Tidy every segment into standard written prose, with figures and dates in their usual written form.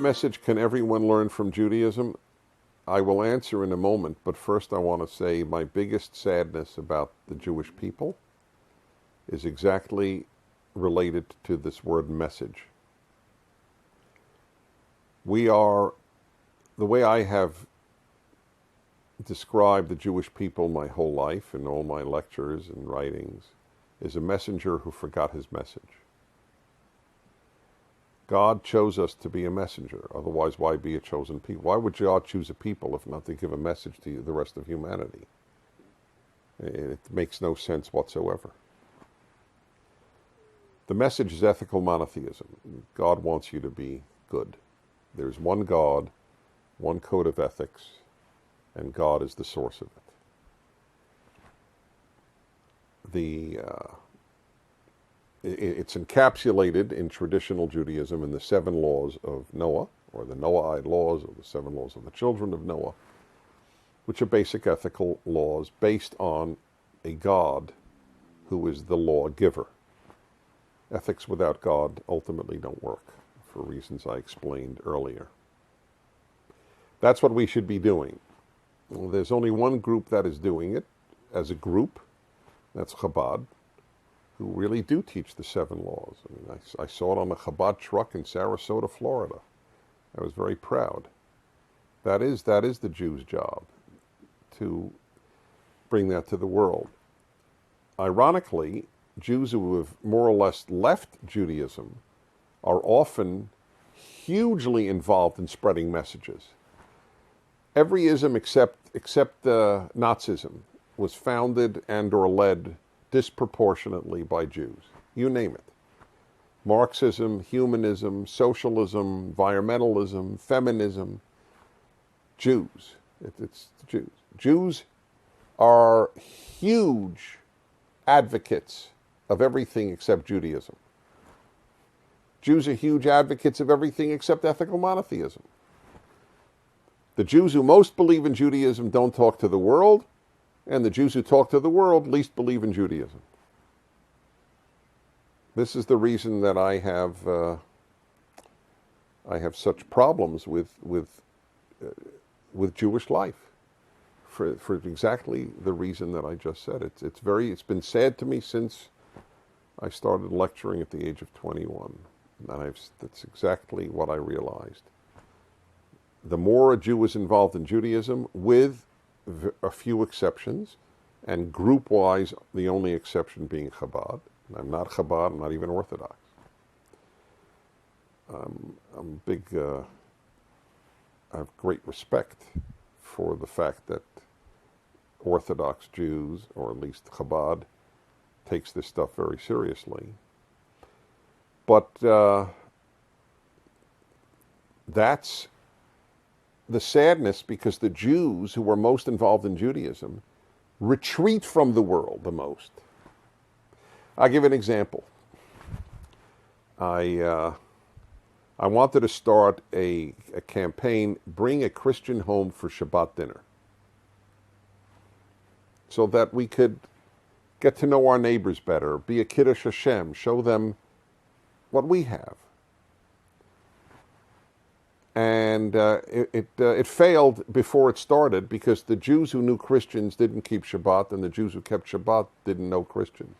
message can everyone learn from Judaism? I will answer in a moment, but first I want to say my biggest sadness about the Jewish people is exactly related to this word message. We are, the way I have described the Jewish people my whole life in all my lectures and writings, is a messenger who forgot his message. God chose us to be a messenger. Otherwise, why be a chosen people? Why would God choose a people if not to give a message to the rest of humanity? It makes no sense whatsoever. The message is ethical monotheism. God wants you to be good. There's one God, one code of ethics, and God is the source of it. It's encapsulated in traditional Judaism in the 7 laws of Noah, or the Noahide laws, or the 7 laws of the children of Noah, which are basic ethical laws based on a God who is the lawgiver. Ethics without God ultimately don't work, for reasons I explained earlier. That's what we should be doing. Well, there's only one group that is doing it as a group. That's Chabad, who really do teach the 7 laws. I mean, I saw it on a Chabad truck in Sarasota, Florida. I was very proud. That is the Jew's job, to bring that to the world. Ironically, Jews who have more or less left Judaism are often hugely involved in spreading messages. Every ism except Nazism was founded and or led disproportionately by Jews. You name it. Marxism, humanism, socialism, environmentalism, feminism. Jews. It's Jews. Jews are huge advocates of everything except Judaism. Jews are huge advocates of everything except ethical monotheism. The Jews who most believe in Judaism don't talk to the world, and the Jews who talk to the world least believe in Judaism. This is the reason that I have such problems with Jewish life, for exactly the reason that I just said. It's been sad to me since I started lecturing at the age of 21, and that's exactly what I realized. The more a Jew is involved in Judaism, with a few exceptions, and group-wise, the only exception being Chabad. I'm not Chabad, I'm not even Orthodox. I have great respect for the fact that Orthodox Jews, or at least Chabad, takes this stuff very seriously. But that's the sadness, because the Jews who are most involved in Judaism retreat from the world the most. I'll give an example. I wanted to start a campaign, bring a Christian home for Shabbat dinner, so that we could get to know our neighbors better, be a Kiddush Hashem, show them what we have. And it failed before it started, because the Jews who knew Christians didn't keep Shabbat, and the Jews who kept Shabbat didn't know Christians.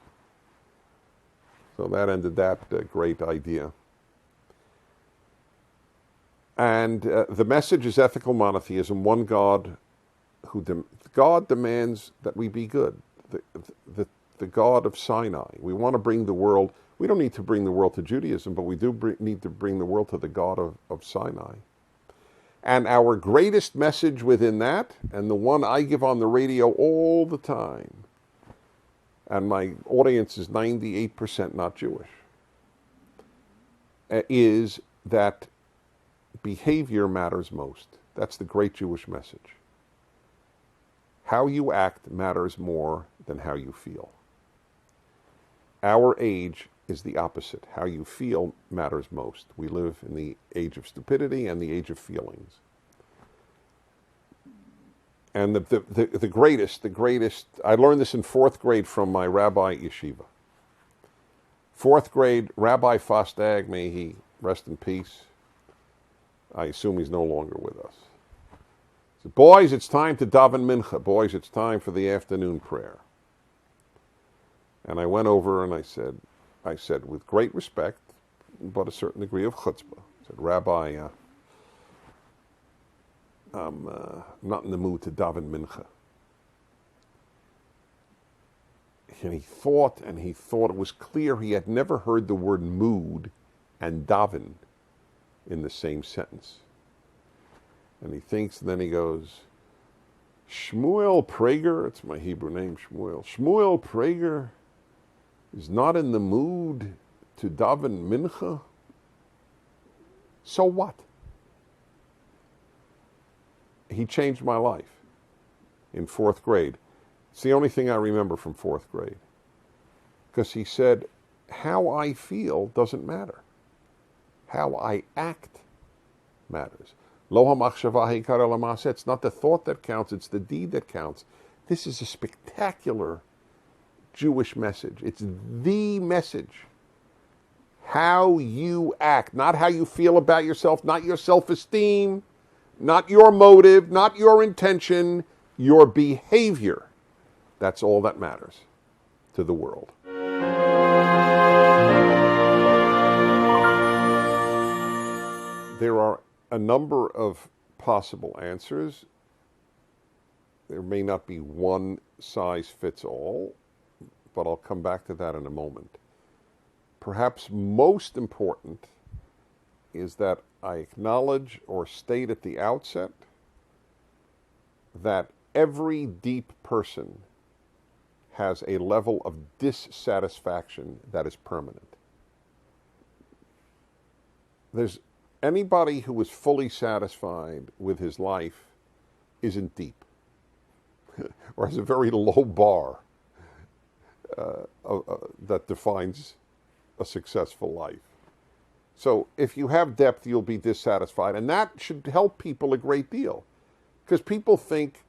So that ended that great idea. And the message is ethical monotheism, one God God demands that we be good. The God of Sinai. We want to bring the world. We don't need to bring the world to Judaism, but we do need to bring the world to the God of Sinai. And our greatest message within that, and the one I give on the radio all the time, and my audience is 98% not Jewish, is that behavior matters most. That's the great Jewish message. How you act matters more than how you feel. Our age is the opposite. How you feel matters most. We live in the age of stupidity and the age of feelings. And the greatest, I learned this in 4th grade from my rabbi yeshiva. 4th grade, Rabbi Fostag, may he rest in peace, I assume he's no longer with us. He said, boys, it's time to daven mincha. Boys, it's time for the afternoon prayer. And I went over and I said with great respect, but a certain degree of chutzpah, I said, Rabbi, I'm not in the mood to daven mincha. And he thought it was clear he had never heard the word mood and daven in the same sentence. And he thinks, and then he goes, Shmuel Prager, it's my Hebrew name, Shmuel Prager is not in the mood to daven mincha. So what? He changed my life in 4th grade. It's the only thing I remember from 4th grade. Because he said, how I feel doesn't matter. How I act matters. It's not the thought that counts, it's the deed that counts. This is a spectacular Jewish message. It's the message. How you act, not how you feel about yourself, not your self-esteem, not your motive, not your intention, your behavior. That's all that matters to the world. There are a number of possible answers. There may not be one size fits all, but I'll come back to that in a moment. Perhaps most important is that I acknowledge or state at the outset that every deep person has a level of dissatisfaction that is permanent. There's anybody who is fully satisfied with his life isn't deep or has a very low bar that defines a successful life. So if you have depth, you'll be dissatisfied. And that should help people a great deal. Because people think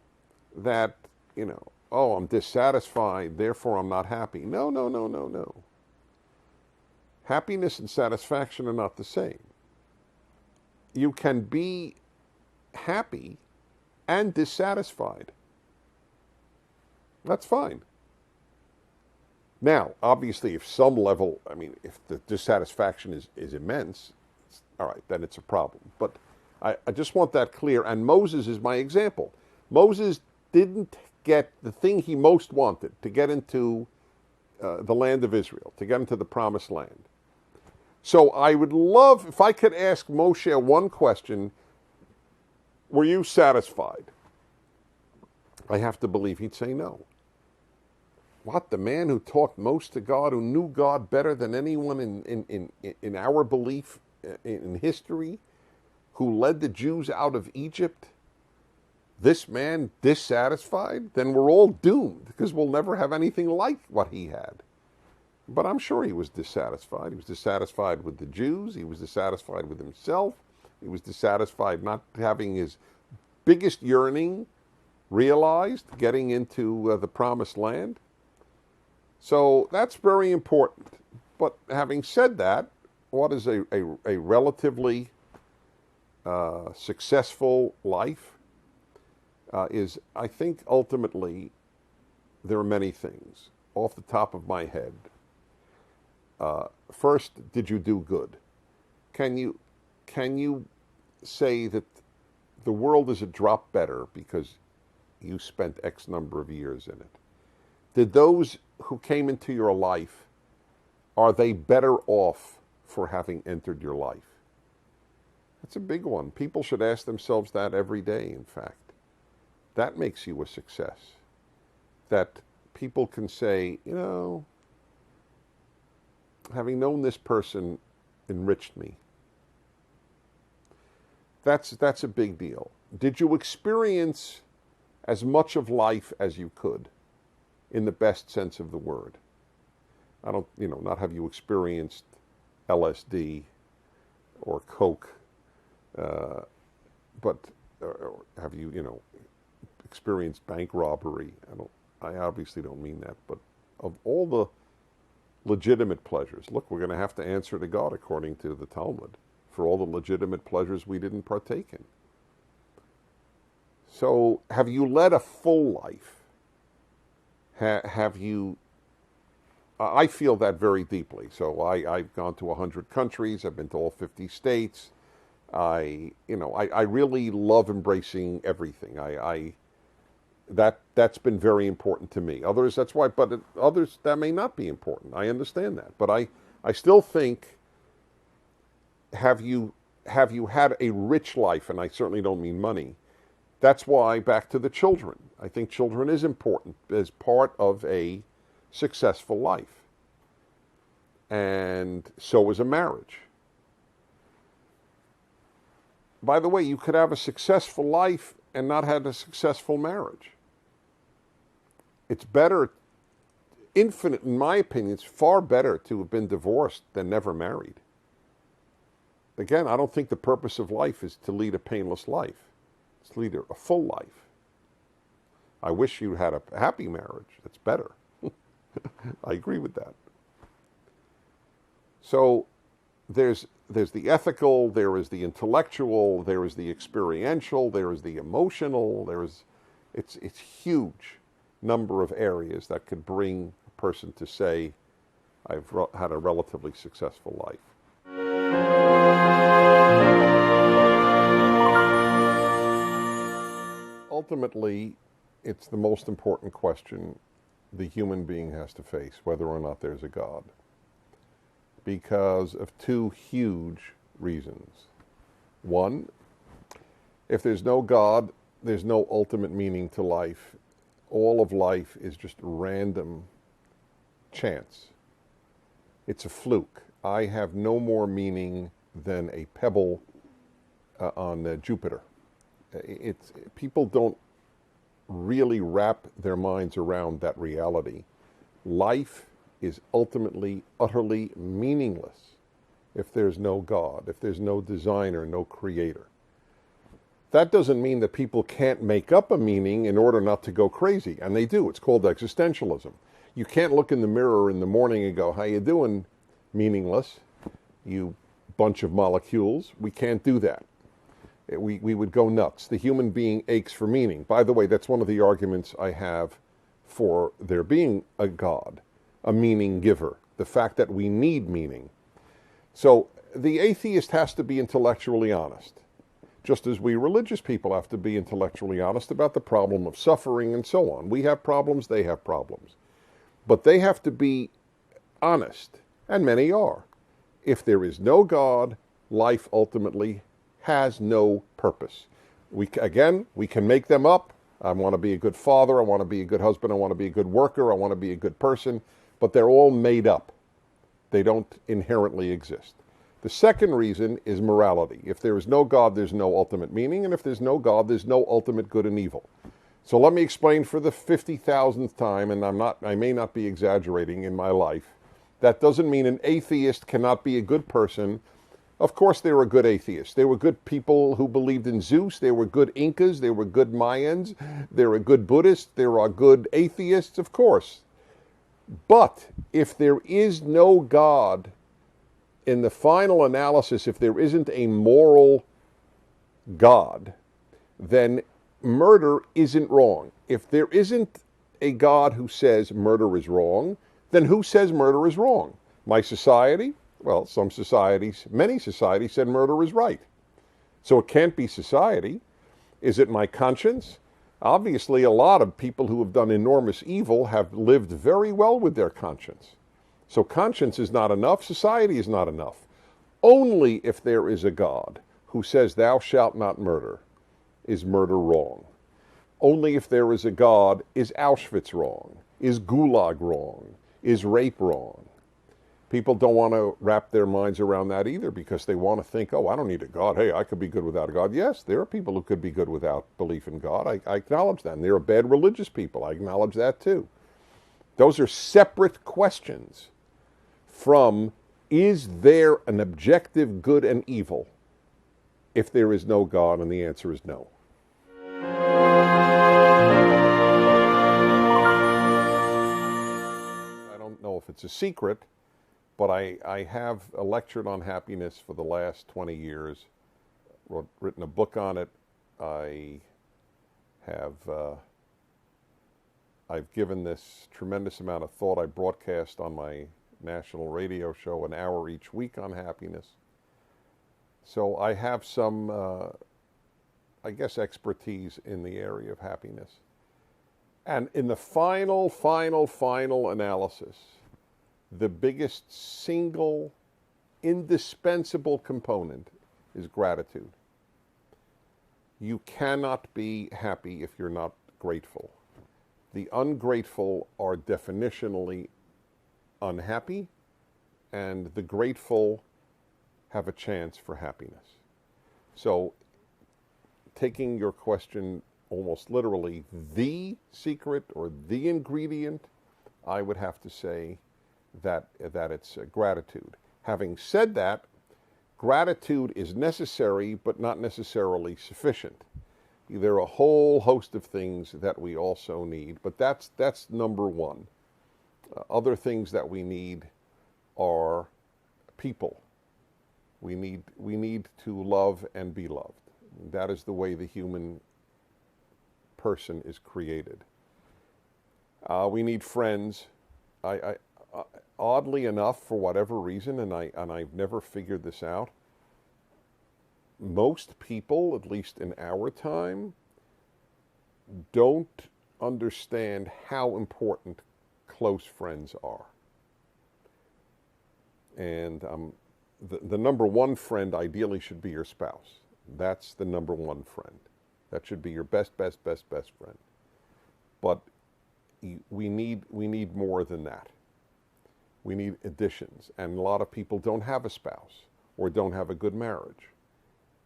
that, oh, I'm dissatisfied, therefore I'm not happy. No. Happiness and satisfaction are not the same. You can be happy and dissatisfied. That's fine. Now, obviously, if some level, if the dissatisfaction is immense, all right, then it's a problem. But I just want that clear. And Moses is my example. Moses didn't get the thing he most wanted, to get into the land of Israel, to get into the promised land. So I would love, if I could ask Moshe one question, were you satisfied? I have to believe he'd say no. What, the man who talked most to God, who knew God better than anyone in our belief in history, who led the Jews out of Egypt, this man dissatisfied? Then we're all doomed, because we'll never have anything like what he had. But I'm sure he was dissatisfied. He was dissatisfied with the Jews. He was dissatisfied with himself. He was dissatisfied not having his biggest yearning realized, getting into the promised land. So that's very important. But having said that, what is a relatively successful life is, I think, ultimately, there are many things. Off the top of my head, first, did you do good? Can you say that the world is a drop better because you spent X number of years in it? Did those who came into your life, are they better off for having entered your life? That's a big one. People should ask themselves that every day, in fact. That makes you a success. That people can say, having known this person enriched me. That's a big deal. Did you experience as much of life as you could, in the best sense of the word? I don't, not have you experienced LSD or Coke, but have you, experienced bank robbery? I obviously don't mean that, but of all the legitimate pleasures, look, we're going to have to answer to God according to the Talmud for all the legitimate pleasures we didn't partake in. So, have you led a full life? Have you... I feel that very deeply. So I've gone to 100 countries. I've been to all 50 states. I really love embracing everything. That's been very important to me. Others, that's why, but others, that may not be important. I understand that. But I still think, have you had a rich life? And I certainly don't mean money. That's why, back to the children. I think children is important as part of a successful life. And so is a marriage. By the way, you could have a successful life and not have a successful marriage. It's better, in my opinion, it's far better to have been divorced than never married. Again, I don't think the purpose of life is to lead a painless life. It's to lead a full life. I wish you had a happy marriage. That's better. I agree with that. So there's the ethical, there is the intellectual, there is the experiential, there is the emotional, it's huge number of areas that could bring a person to say, I've had a relatively successful life. Ultimately, it's the most important question the human being has to face, whether or not there's a God, because of two huge reasons. One, if there's no God, there's no ultimate meaning to life. All of life is just random chance. It's a fluke. I have no more meaning than a pebble on Jupiter. People don't really wrap their minds around that reality. Life is ultimately, utterly meaningless if there's no God, if there's no designer, no creator. That doesn't mean that people can't make up a meaning in order not to go crazy, and they do. It's called existentialism. You can't look in the mirror in the morning and go, how you doing, meaningless, you bunch of molecules. We can't do that. We would go nuts. The human being aches for meaning. By the way, that's one of the arguments I have for there being a God, a meaning giver, the fact that we need meaning. So the atheist has to be intellectually honest, just as we religious people have to be intellectually honest about the problem of suffering and so on. We have problems, they have problems. But they have to be honest, and many are. If there is no God, life ultimately has no purpose. We can make them up. I want to be a good father, I want to be a good husband, I want to be a good worker, I want to be a good person, but they're all made up. They don't inherently exist. The second reason is morality. If there is no God, there's no ultimate meaning, and if there's no God, there's no ultimate good and evil. So let me explain for the 50,000th time, and I may not be exaggerating in my life. That doesn't mean an atheist cannot be a good person. Of course they were good atheists. They were good people who believed in Zeus. They were good Incas. They were good Mayans. They were good Buddhists. There are good atheists, of course. But if there is no God, in the final analysis, if there isn't a moral God, then murder isn't wrong. If there isn't a God who says murder is wrong, then who says murder is wrong? My society? Well, some societies, many societies said murder is right. So it can't be society. Is it my conscience? Obviously, a lot of people who have done enormous evil have lived very well with their conscience. So conscience is not enough, society is not enough. Only if there is a God who says thou shalt not murder is murder wrong. Only if there is a God is Auschwitz wrong, is Gulag wrong, is rape wrong. People don't want to wrap their minds around that either because they want to think, oh, I don't need a God. Hey, I could be good without a God. Yes, there are people who could be good without belief in God. I acknowledge that. And there are bad religious people. I acknowledge that too. Those are separate questions from, is there an objective good and evil if there is no God? And the answer is no. I don't know if it's a secret, But I have lectured on happiness for the last 20 years, written a book on it. I have I've given this tremendous amount of thought. I broadcast on my national radio show an hour each week on happiness. So I have some, I guess, expertise in the area of happiness. And in the final analysis, the biggest single indispensable component is gratitude. You cannot be happy if you're not grateful. The ungrateful are definitionally unhappy, and the grateful have a chance for happiness. So, taking your question almost literally, the secret or the ingredient, I would have to say that it's gratitude. Having said that, gratitude is necessary, but not necessarily sufficient. There are a whole host of things that we also need, but that's number one. Other things that we need are people. We need to love and be loved. That is the way the human person is created. We need friends. I oddly enough, for whatever reason, and I've never figured this out, most people, at least in our time, don't understand how important close friends are. And the number one friend ideally should be your spouse. That's the number one friend. That should be your best friend. But we need more than that. We need additions. And a lot of people don't have a spouse or don't have a good marriage.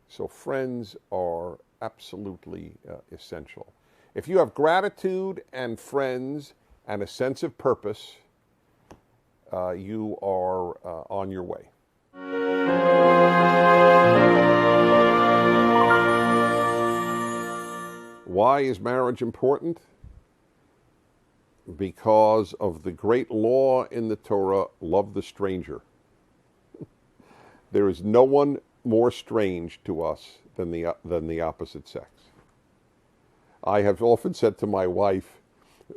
So friends are absolutely essential. If you have gratitude and friends and a sense of purpose, you are on your way. Why is marriage important? Because of the great law in the Torah, love the stranger. There is no one more strange to us than the opposite sex. I have often said to my wife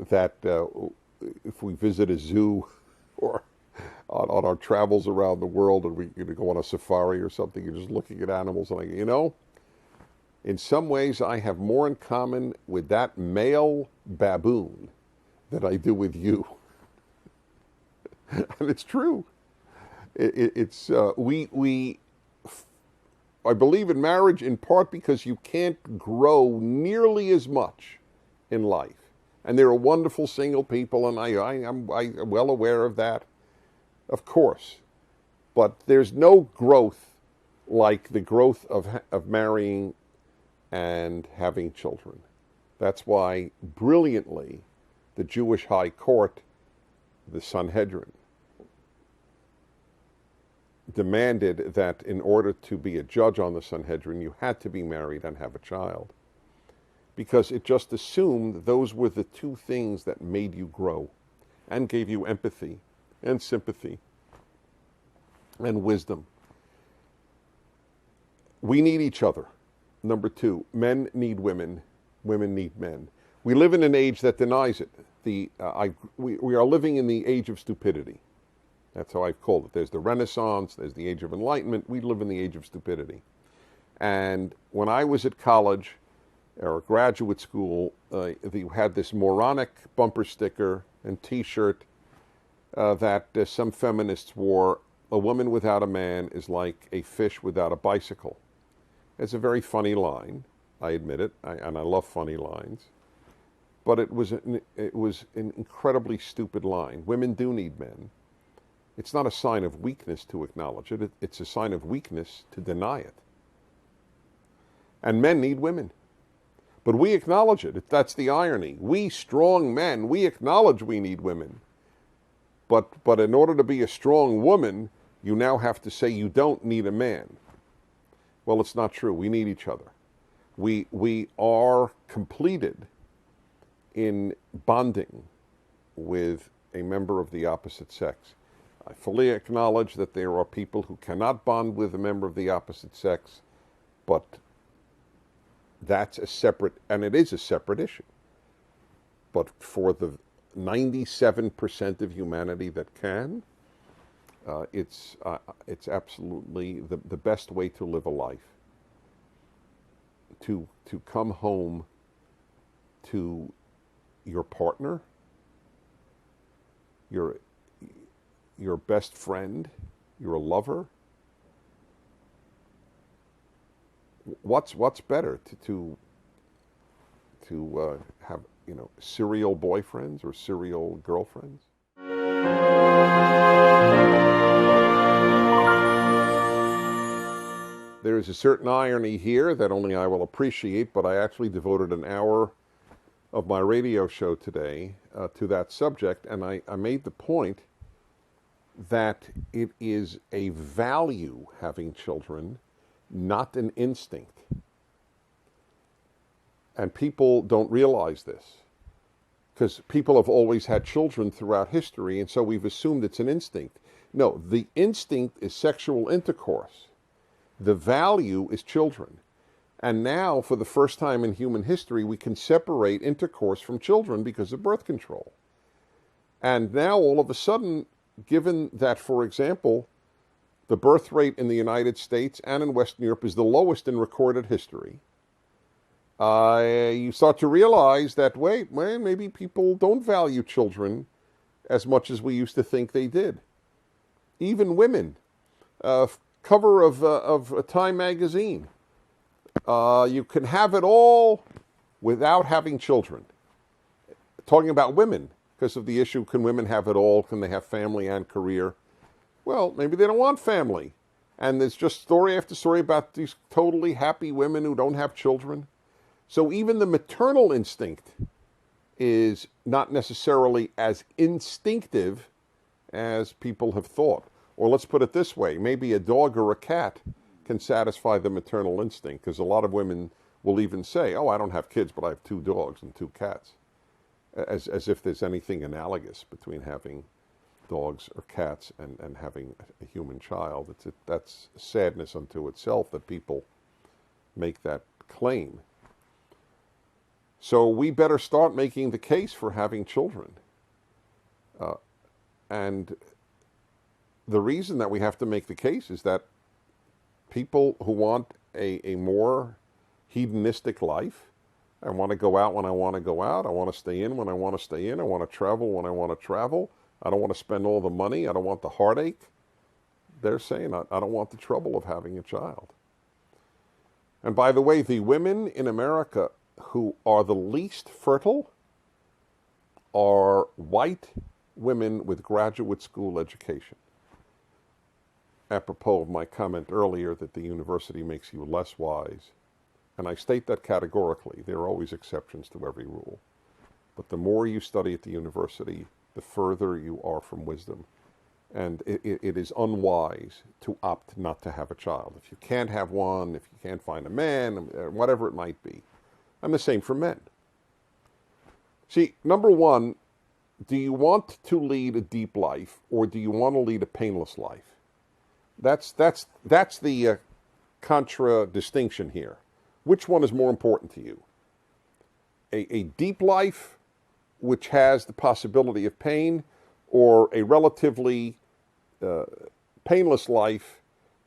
that if we visit a zoo or on our travels around the world and we go on a safari or something, you're just looking at animals, and I go, in some ways I have more in common with that male baboon than I do with you. And it's true. I believe in marriage in part because you can't grow nearly as much in life. And there are wonderful single people, and I'm well aware of that, of course. But there's no growth like the growth of marrying and having children. That's why, brilliantly, the Jewish High Court, the Sanhedrin, demanded that in order to be a judge on the Sanhedrin, you had to be married and have a child. Because it just assumed those were the two things that made you grow and gave you empathy and sympathy and wisdom. We need each other. Number two, men need women, women need men. We live in an age that denies it. We are living in the age of stupidity. That's how I've called it. There's the Renaissance, there's the Age of Enlightenment. We live in the age of stupidity. And when I was at college or graduate school, you had this moronic bumper sticker and T-shirt that some feminists wore. A woman without a man is like a fish without a bicycle. It's a very funny line, I admit it, and I love funny lines. But it was an incredibly stupid line. Women do need men. It's not a sign of weakness to acknowledge it. It's a sign of weakness to deny it. And men need women. But we acknowledge it. That's the irony. We strong men, we acknowledge we need women. But in order to be a strong woman, you now have to say you don't need a man. Well, it's not true. We need each other. We are completed in bonding with a member of the opposite sex. I fully acknowledge that there are people who cannot bond with a member of the opposite sex, but that's a separate, and it is a separate issue. But for the 97% of humanity that can, it's absolutely the best way to live a life. To come home to your partner, your best friend, your lover. What's better to have, serial boyfriends or serial girlfriends? There is a certain irony here that only I will appreciate, but I actually devoted an hour of my radio show today to that subject, and I made the point that it is a value having children, not an instinct. And people don't realize this, because people have always had children throughout history, and so we've assumed it's an instinct. No, the instinct is sexual intercourse. The value is children. And now, for the first time in human history, we can separate intercourse from children because of birth control. And now, all of a sudden, given that, for example, the birth rate in the United States and in Western Europe is the lowest in recorded history, you start to realize that, maybe people don't value children as much as we used to think they did. Even women. Cover of Time magazine. You can have it all without having children. Talking about women, because of the issue, can women have it all? Can they have family and career? Well, maybe they don't want family. And there's just story after story about these totally happy women who don't have children. So even the maternal instinct is not necessarily as instinctive as people have thought. Or let's put it this way, maybe a dog or a cat can satisfy the maternal instinct, because a lot of women will even say, I don't have kids, but I have 2 dogs and 2 cats, as if there's anything analogous between having dogs or cats and having a human child. That's sadness unto itself that people make that claim. So we better start making the case for having children. And the reason that we have to make the case is that people who want a more hedonistic life, I want to go out when I want to go out, I want to stay in when I want to stay in, I want to travel when I want to travel, I don't want to spend all the money, I don't want the heartache, they're saying, I don't want the trouble of having a child. And by the way, the women in America who are the least fertile are white women with graduate school education. Apropos of my comment earlier that the university makes you less wise. And I state that categorically. There are always exceptions to every rule. But the more you study at the university, the further you are from wisdom. And it is unwise to opt not to have a child. If you can't have one, if you can't find a man, whatever it might be. And the same for men. See, number one, do you want to lead a deep life, or do you want to lead a painless life? That's the contradistinction here. Which one is more important to you? A deep life, which has the possibility of pain, or a relatively painless life,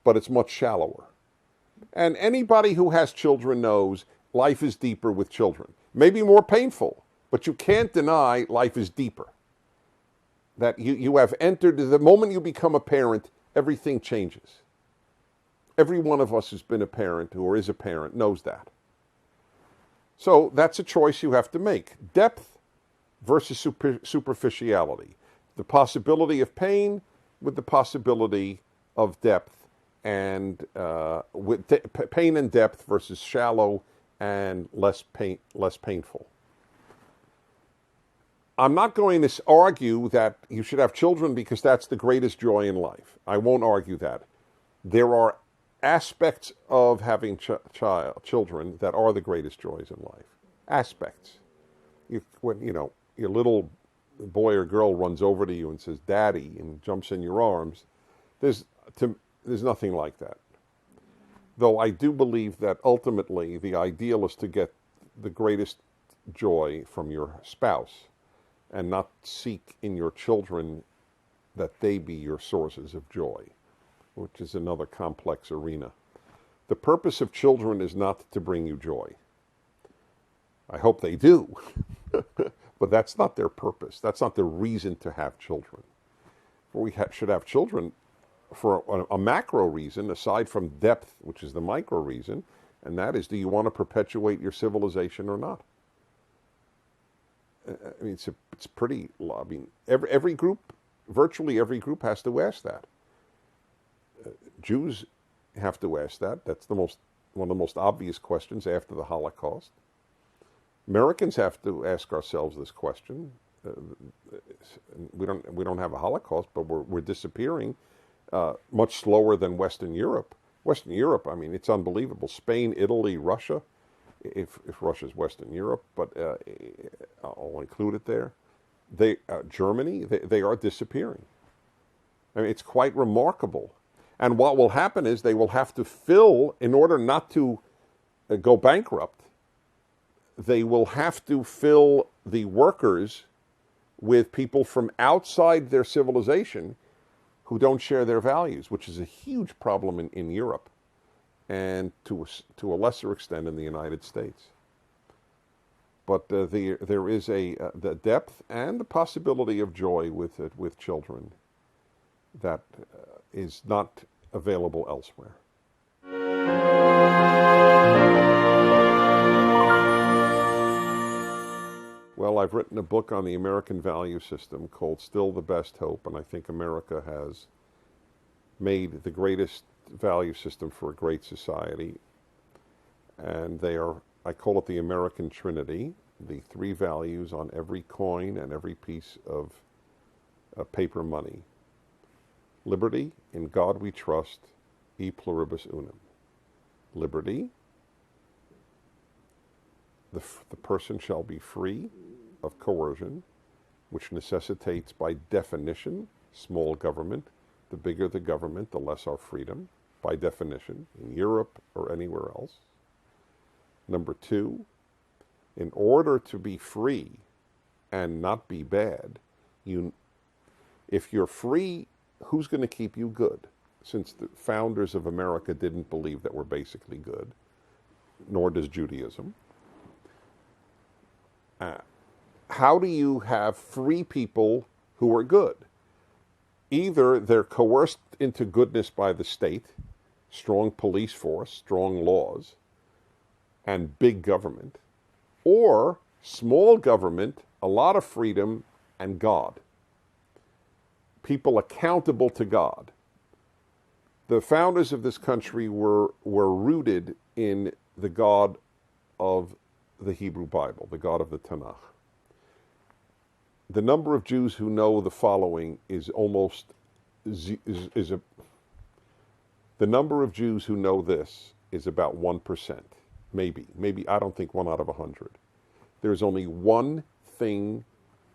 but it's much shallower? And anybody who has children knows life is deeper with children. Maybe more painful, but you can't deny life is deeper. That you have entered, the moment you become a parent, everything changes. Every one of us who's been a parent or is a parent knows that. So that's a choice you have to make. Depth versus superficiality. The possibility of pain with the possibility of depth, and with pain and depth versus shallow and less painful. I'm not going to argue that you should have children because that's the greatest joy in life. I won't argue that. There are aspects of having children that are the greatest joys in life. Aspects. Your little boy or girl runs over to you and says, "Daddy," and jumps in your arms, there's nothing like that. Though I do believe that ultimately the ideal is to get the greatest joy from your spouse and not seek in your children that they be your sources of joy, which is another complex arena. The purpose of children is not to bring you joy. I hope they do, but that's not their purpose. That's not the reason to have children. We should have children for a macro reason, aside from depth, which is the micro reason, and that is, do you want to perpetuate your civilization or not? I mean, it's pretty, I mean, every group, virtually every group has to ask that. Jews have to ask that. That's one of the most obvious questions after the Holocaust. Americans have to ask ourselves this question. We don't have a Holocaust, but we're disappearing much slower than Western Europe. Western Europe, I mean, it's unbelievable. Spain, Italy, Russia, if Russia's Western Europe, but I'll include it there. Germany, they are disappearing. I mean, it's quite remarkable. And what will happen is they will have to fill, in order not to go bankrupt, they will have to fill the workers with people from outside their civilization who don't share their values, which is a huge problem in Europe and to a lesser extent in the United States. But there is the depth and the possibility of joy with children that is not available elsewhere. Well, I've written a book on the American value system called Still the Best Hope, and I think America has made the greatest value system for a great society. And I call it the American Trinity, the three values on every coin and every piece of paper money. Liberty, in God we trust, e pluribus unum. Liberty, the person shall be free of coercion, which necessitates by definition small government. The bigger the government, the less our freedom, by definition, in Europe or anywhere else. Number two, in order to be free and not be bad, if you're free, who's going to keep you good? Since the founders of America didn't believe that we're basically good, nor does Judaism. How do you have free people who are good? Either they're coerced into goodness by the state, strong police force, strong laws, and big government, or small government, a lot of freedom, and God. People accountable to God. The founders of this country were rooted in the God of the Hebrew Bible, the God of the Tanakh. The number of Jews who know the following is almost the number of Jews who know this is about 1%, maybe I don't think 1 out of 100. There's only one thing,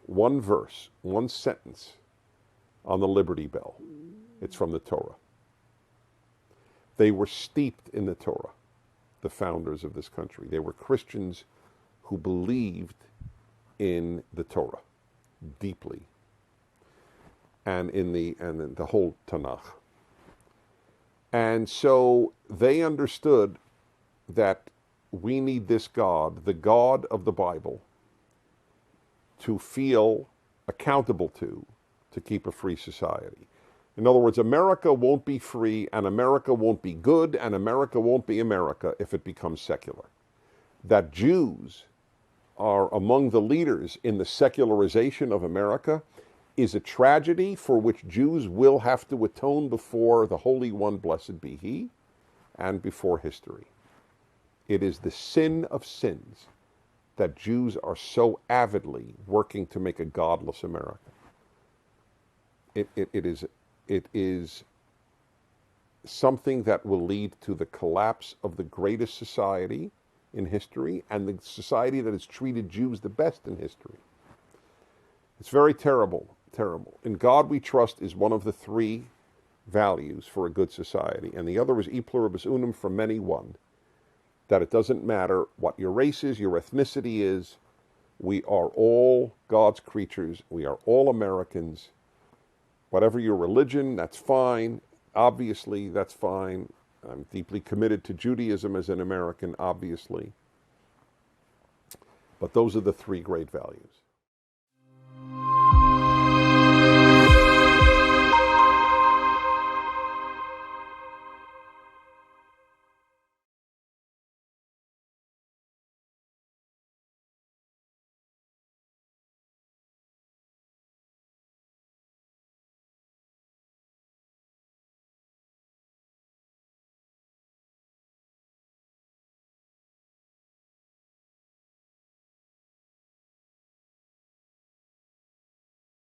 one verse, one sentence on the Liberty Bell. It's from the Torah. They were steeped in the Torah, the founders of this country. They were Christians who believed in the Torah deeply, and in the whole Tanakh. And so they understood that we need this God, the God of the Bible, to feel accountable to keep a free society. In other words, America won't be free, and America won't be good, and America won't be America if it becomes secular. That Jews are among the leaders in the secularization of America is a tragedy for which Jews will have to atone before the Holy One, blessed be He, and before history. It is the sin of sins that Jews are so avidly working to make a godless America. It is something that will lead to the collapse of the greatest society in history and the society that has treated Jews the best in history. It's very terrible, terrible. In God we trust is one of the three values for a good society, and the other is e pluribus unum, for many one, that it doesn't matter what your race is, your ethnicity is, we are all God's creatures, we are all Americans. Whatever your religion, that's fine, obviously that's fine. I'm deeply committed to Judaism as an American, obviously. But those are the three great values.